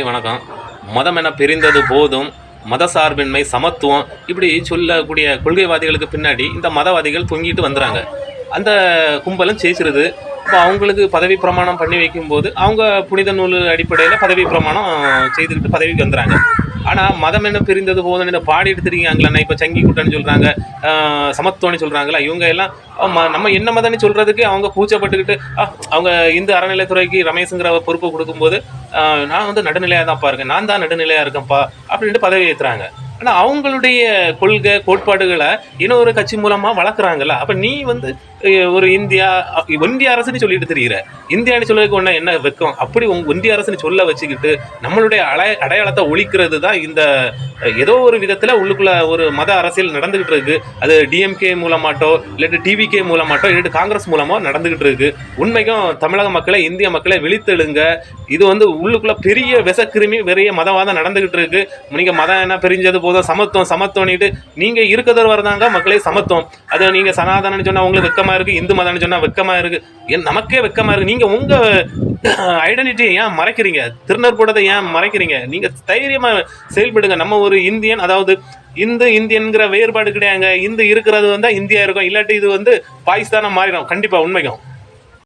வணக்கம். மதம் என பிரிந்தது போதும், மதசார்பின்மை, சமத்துவம் இப்படி சொல்லக்கூடிய கொள்கைவாதிகளுக்கு பின்னாடி இந்த மதவாதிகள் தொங்கிட்டு வந்துறாங்க. அந்த கும்பலும் ஜெயிச்சிருது. இப்போ அவங்களுக்கு பதவி பிரமாணம் பண்ணி வைக்கும்போது, அவங்க புனித நூல் அடிப்படையில பதவி பிரமாணம் செய்துக்கிட்டு பதவிக்கு வந்துறாங்க. ஆனா, மதம் என்ன பிரிந்தது போதும்னு இந்த பாடிட்டு திரியிறாங்கல்லண்ணா, இப்ப சங்கி கூட்டம்னு சொல்றாங்க, சமத்துவம்னு சொல்றாங்கல்ல, இவங்க எல்லாம் நம்ம என்ன மதம்னு சொல்றதுக்கு அவங்க கூச்சப்பட்டுக்கிட்டு, அவங்க இந்து அறநிலையத்துறைக்கு ரமேஷுங்கிற பொறுப்பு குடுக்கும்போது, நான் வந்து நடுநிலையா தான்ப்பா இருக்கேன். நான் தான் நடுநிலையா இருக்கேன்ப்பா அப்படின்ட்டு பதவி ஏத்துறாங்க. ஆனா, அவங்களுடைய கொள்கை, கோட்பாடுகள இன்னொரு கட்சி மூலமா வளர்க்குறாங்கல்ல. அப்ப நீ வந்து ஒரு ஒன்றிய அரசுன்னு சொல்லிட்டு திரியிற. இந்தியான்னு சொல்றதுக்கு உன்ன என்ன வெட்கம்? அப்படி ஒன்றிய அரசுன்னு சொல்ல வச்சுக்கிட்டு, நம்மளுடைய அடையாளத்த ஒழிக்கிறது தான் இந்த ஏதோ ஒரு விதத்துல உள்ளுக்குள்ள ஒரு மத அரசியல் நடந்துகிட்டு இருக்கு. அது டிஎம்கே மூலமாட்டோ, இல்லாட்டி டிவிகே மூலமாட்டோ, இல்லாட்டி காங்கிரஸ் மூலமோ நடந்துகிட்டு இருக்கு. உண்மைக்கும் தமிழக மக்களை, இந்திய மக்களை விழித்தெழுங்க. இது வந்து உள்ளுக்குள்ள பெரிய விஷக்கிருமி, பெரிய மதவாதம் நடந்துகிட்டு இருக்கு. நீங்க மதம் என்ன பிரிஞ்சது போதும், சமத்துவம் சமத்துவம்னுட்டு நீங்க இருக்கிறது வரதாங்க மக்களே சமத்துவம். அது நீங்க சனாதனன்னு சொன்னா உங்களுக்கு வெக்கமா இருக்கு, இந்து மதம்னு சொன்னா வெக்கமா இருக்கு, நமக்கே வெக்கமா இருக்கு. நீங்க உங்க ஐடென்டிட்டியை ஏன் மறைக்கிறீங்க? திருநர் கூடதை ஏன் மறைக்கிறீங்க? நீங்க தைரியமா செயல்படுங்க. நம்ம ஒரு இந்தியன், அதாவது இந்தியன்கிற வேறுபாடு கிடையாதுங்க. இந்து இருக்கிறது வந்து இந்தியா இருக்கும், இல்லாட்டி இது வந்து பாகிஸ்தானா மாறிடும். கண்டிப்பா உண்மைக்கும்